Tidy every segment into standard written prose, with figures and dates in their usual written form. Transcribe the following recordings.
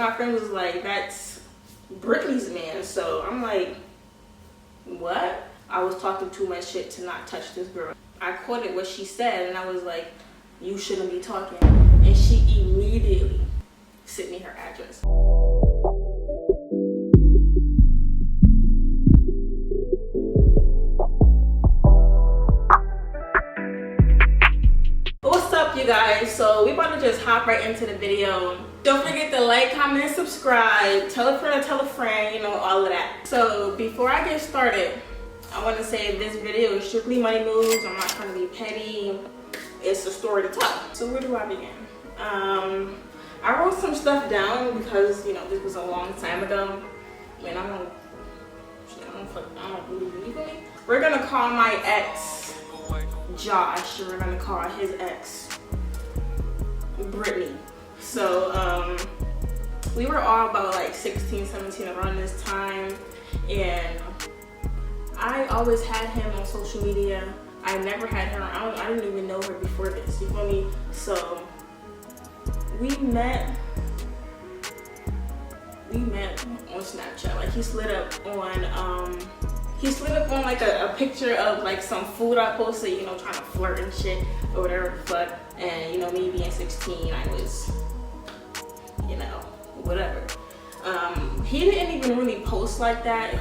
of my friends was like, that's Brittany's man. So I'm like, what? I was talking too much shit to not touch this girl. I quoted what she said and I was like, you shouldn't be talking. And she immediately sent me her address. What's up, you guys? So we about to just hop right into the video. Don't forget to like, comment, and subscribe. Tell a friend to tell a friend, you know, all of that. So before I get started, I want to say this video is strictly money moves. I'm not trying to be petty. It's a story to tell. So where do I begin? I wrote some stuff down because, you know, this was a long time ago. I mean, I don't really believe in me. We're gonna call my ex Josh, and we're gonna call his ex Brittany. So we were all about like 16, 17 around this time, and I always had him on social media. I never had her. I didn't even know her before this. You feel me? So we met on Snapchat. Like he slid up on like a picture of like some food I posted, you know, trying to flirt and shit or whatever the fuck. And you know, me being 16, I was, you know, whatever. He didn't even really post like that,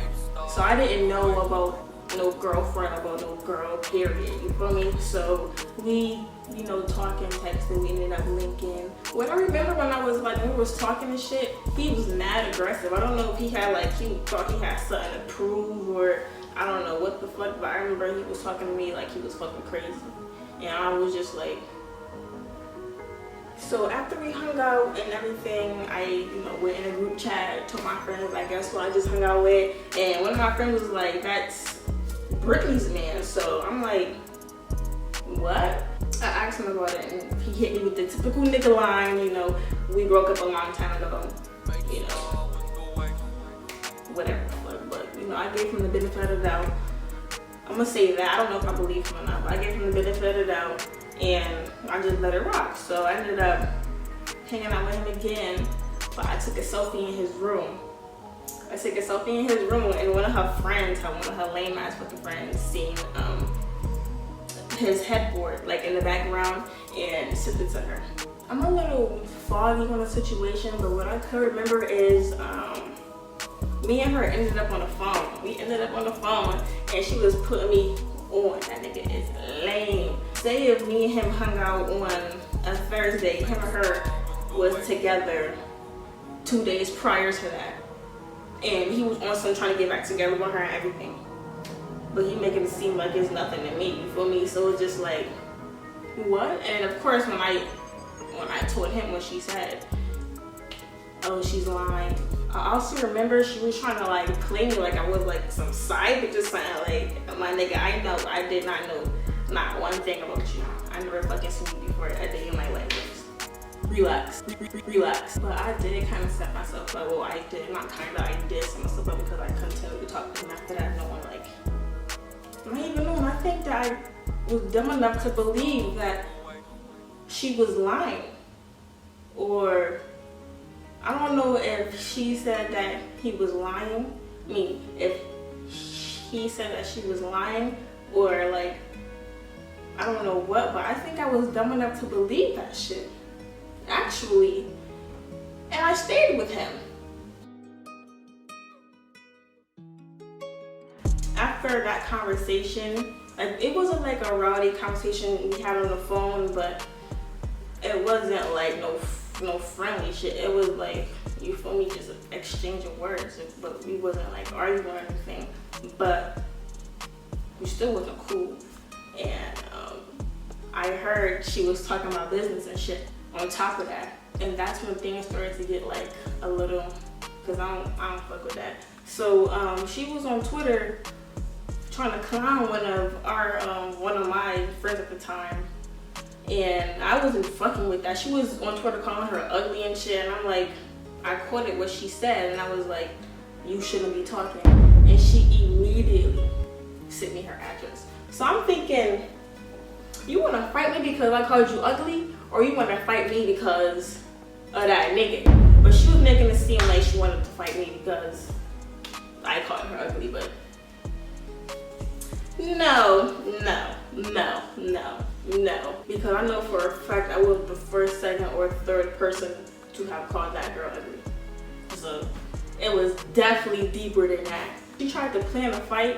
so I didn't know about no girlfriend, about no girl, period. You feel me? So we, you know, talking, texting, we ended up linking. What I remember when we was talking and shit, he was mad aggressive. I don't know if he thought he had something to prove, or I don't know what the fuck, but I remember he was talking to me like he was fucking crazy. And I was just like, so after we hung out and everything, I, you know, went in a group chat, told my friends, I guess who I just hung out with, and one of my friends was like, that's Brittany's man. So I'm like, what? I asked him about it and he hit me with the typical nigga line, you know, we broke up a long time ago, you know, whatever, but you know, I gave him the benefit of the doubt. I'm gonna say that, I don't know if I believe him or not, but I gave him the benefit of the doubt and I just let it rock. So I ended up hanging out with him again, but I took a selfie in his room. And one of her friends, one of her lame ass fucking friends, seen his headboard like in the background and sent it to her. I'm a little foggy on the situation, but what I could remember is me and her ended up on the phone. We ended up on the phone and she was putting me on. That nigga is lame. Say if me and him hung out on a Thursday, him and her was together 2 days prior to that. And he was on some trying to get back together with her and everything. But he making it seem like it's nothing to me, you feel me? So it's just like, what? And of course when I told him what she said, oh, she's lying. I also remember she was trying to like play me like I was like some side bitch or something. Like, my nigga, I did not know not one thing about you. I never fucking seen you before a day in my life. Relax. But I did kind of set myself up. Well, I did set myself up because I continued to talk to him after that, knowing like, not even knowing, I think that I was dumb enough to believe that she was lying. Or I don't know if she said that he was lying. I mean, if he said that she was lying, or like, I don't know what, but I think I was dumb enough to believe that shit. Actually, and I stayed with him. After that conversation, like, it wasn't like a rowdy conversation we had on the phone, but it wasn't like no friendly shit. It was like, you feel me, just an exchange of words, but we wasn't like arguing or anything, but we still wasn't cool. And I heard she was talking about business and shit on top of that, and that's when things started to get like a little, because I don't fuck with that. So she was on Twitter trying to clown one of my friends at the time, and I wasn't fucking with that. She was on Twitter calling her ugly and shit, and I'm like, I quoted what she said, and I was like, you shouldn't be talking. And she immediately sent me her address. So I'm thinking, you want to fight me because I called you ugly, or you want to fight me because of that nigga? But she was making it seem like she wanted to fight me because I called her ugly, but no. Because I know for a fact I was the first, second, or third person to have called that girl ugly. So it was definitely deeper than that. She tried to plan a fight,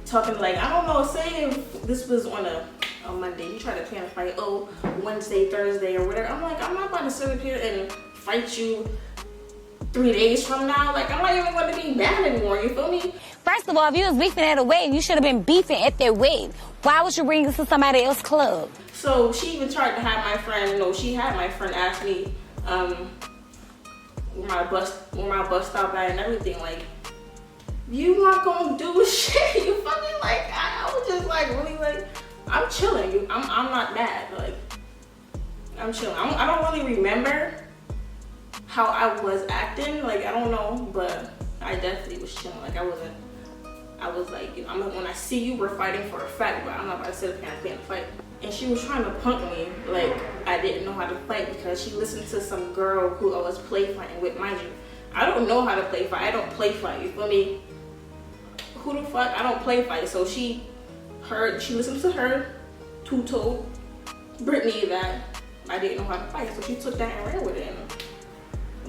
talking like, I don't know, say if this was on a Monday, you tried to plan a fight, oh, Wednesday, Thursday, or whatever. I'm like, I'm not about to sit up here and fight you 3 days from now. Like, I'm not even going to be mad anymore, you feel me? First of all, if you was beefing at a wedding, you should have been beefing at their wedding. Why would you bring this to somebody else's club? So she even tried to have my friend, she had my friend ask me where my bus stop at and everything. Like, you not gonna do shit, you feel me? Like, I was just like, really, like, I'm chilling. I'm not mad. Like, I'm chilling. I don't really remember how I was acting. Like, I don't know, but I definitely was chilling. Like, I was like, when I see you, we're fighting for a fact, but I'm not about to sit up here and plan a fight. And she was trying to punk me like I didn't know how to fight because she listened to some girl who I was play fighting with. Mind you, I don't know how to play fight. I don't play fight, you feel me? Who the fuck? I don't play fight. So she listened to her who told Brittany that I didn't know how to fight. So she took that and ran with it.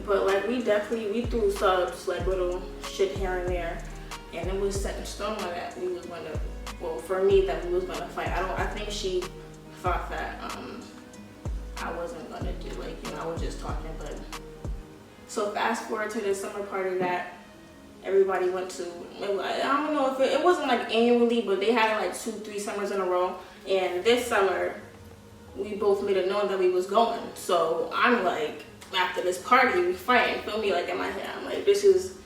But like, we threw subs, like little shit here and there. And it was set in stone that we was gonna, well, for me, that we was gonna fight. I think she thought that I wasn't gonna do, like, I was just talking. But so fast forward to the summer party that everybody went to. I don't know if it wasn't like annually, but they had it like 2-3 summers in a row. And this summer, we both made it known that we was going. So I'm like, after this party, we fighting. Feel me? Like, in my head, I'm like, this is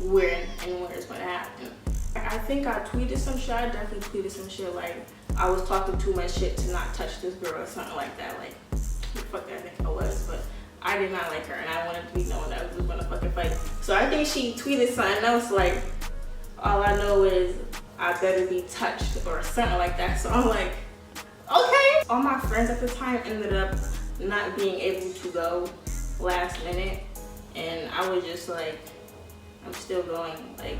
where it's gonna happen. I think I tweeted some shit. I definitely tweeted some shit like I was talking too much shit to not touch this girl or something like that. Like, who the fuck I think I was, but I did not like her and I wanted to be known that we was gonna fucking fight. So I think she tweeted something else like, all I know is I better be touched or something like that. So I'm like, okay. All my friends at the time ended up not being able to go last minute, and I was just like, I'm still going. Like,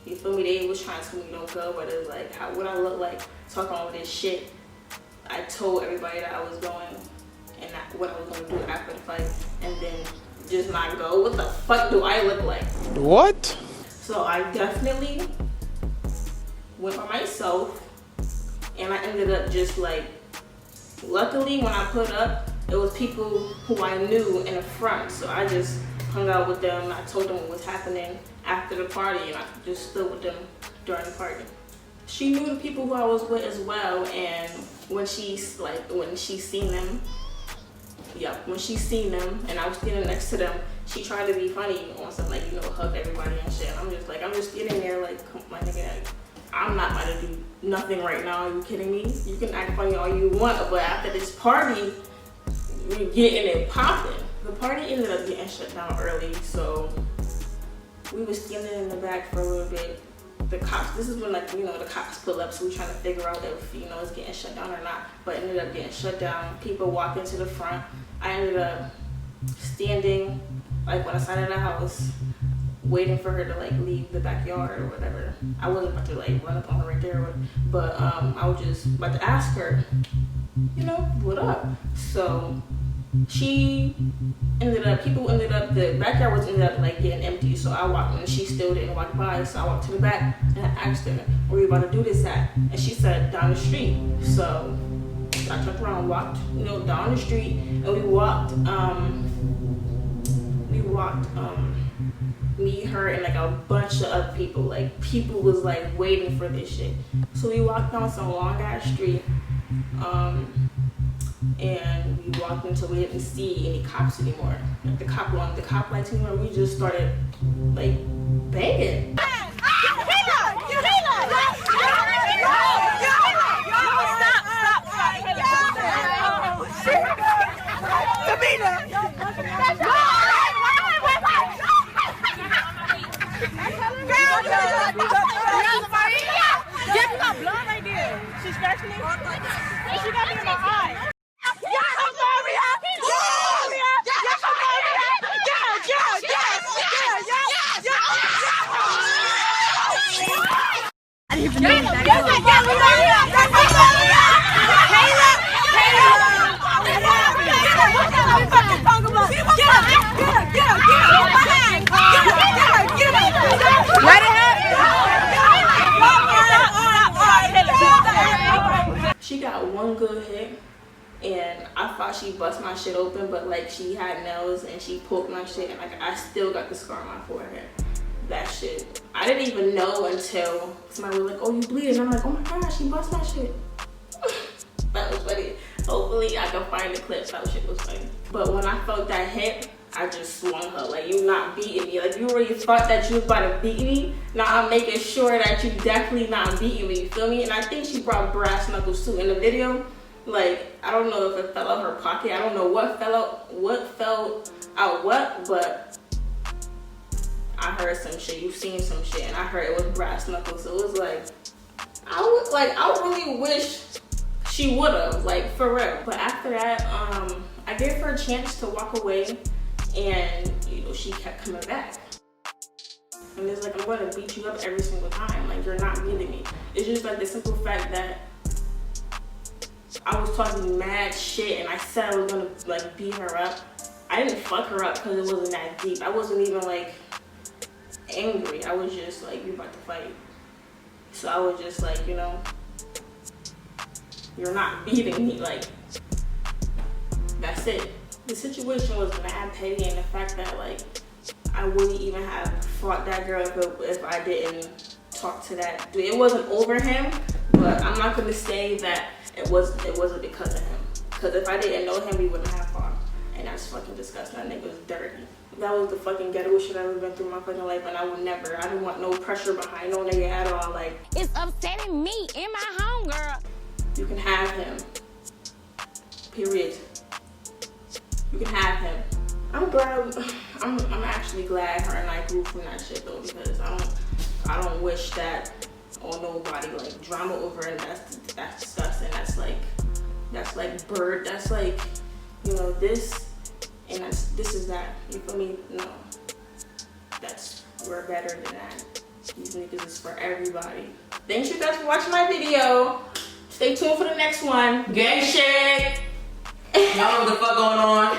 you feel me? They was trying to tell me don't go, but it's like, what I look like talking all this shit. I told everybody that I was going and what I was gonna do after the fight, and then just not go. What the fuck do I look like? What? So I definitely went by myself, and I ended up just like, luckily when I put up, it was people who I knew in the front, so I just hung out with them. I told them what was happening after the party, and I just stood with them during the party. She knew the people who I was with as well, and when she seen them, and I was standing next to them, she tried to be funny on some, like, hug everybody and shit. I'm just like, I'm just getting there like, my nigga, I'm not about to do nothing right now. Are you kidding me? You can act funny all you want, but after this party, we're getting it popping. The party ended up getting shut down early, so we were standing in the back for a little bit. The cops, this is when, like, the cops pull up, so we're trying to figure out if, it's getting shut down or not. But it ended up getting shut down. People walked into the front. I ended up standing, like, on the side of the house, waiting for her to, like, leave the backyard or whatever. I wasn't about to, like, run up on her right there, but I was just about to ask her, what up? So she the backyard ended up like getting empty, so I walked, and she still didn't walk by, so I walked to the back and I asked her, where are you about to do this at? And she said, down the street. So I turned around and walked, down the street, and we walked, me, her, and like a bunch of other people. Like, people was like waiting for this shit. So we walked down some long ass street, and we walked until we didn't see any cops anymore. Like, the cop lights anymore. We just started like banging. She scratched me. She got me in my eye. and I thought she bust my shit open, but like she had nails and she poked my shit, and like I still got the scar on my forehead. That shit, I didn't even know until somebody was like, "Oh, you bleeding?" I'm like, "Oh my god, she bust my shit." That was funny. Hopefully I can find the clip. That shit was funny. But when I felt that hit, I just swung her. Like, you not beating me. Like, you already thought that you was about to beat me. Now I'm making sure that you definitely not beating me. You feel me? And I think she brought brass knuckles too in the video. Like, I don't know if it fell out her pocket. I don't know what fell out what, but I heard some shit. You've seen some shit, and I heard it was brass knuckles. So it was like, I really wish she would have, like, for real. But after that, I gave her a chance to walk away, and you know, she kept coming back. And it's like, I'm gonna beat you up every single time. Like, you're not beating me. It's just like the simple fact that I was talking mad shit, and I said I was gonna like beat her up. I didn't fuck her up because it wasn't that deep. I wasn't even like angry. I was just like, you about to fight. So I was just like, you know, you're not beating me. Like, that's it. The situation was mad petty, and the fact that like I wouldn't even have fought that girl if I didn't talk to that dude. It wasn't over him, but I'm not gonna say that it wasn't because of him. Because if I didn't know him, we wouldn't have fought. And that's fucking disgusting. That nigga was dirty. That was the fucking ghetto shit I've ever been through in my fucking life, and I would never. I didn't want no pressure behind no nigga at all. Like, It's upsetting me in my home, girl. you can have him. Period. You can have him. I'm glad. I'm actually glad her and I grew from that shit though, because I don't wish that on nobody. Like, drama over, and that's disgusting. That's like bird. That's like, you know, this, and this is that. You feel me? No. We're better than that. These niggas is for everybody. Thanks you guys for watching my video. Stay tuned for the next one. Gang shit. Y'all know what the fuck going on.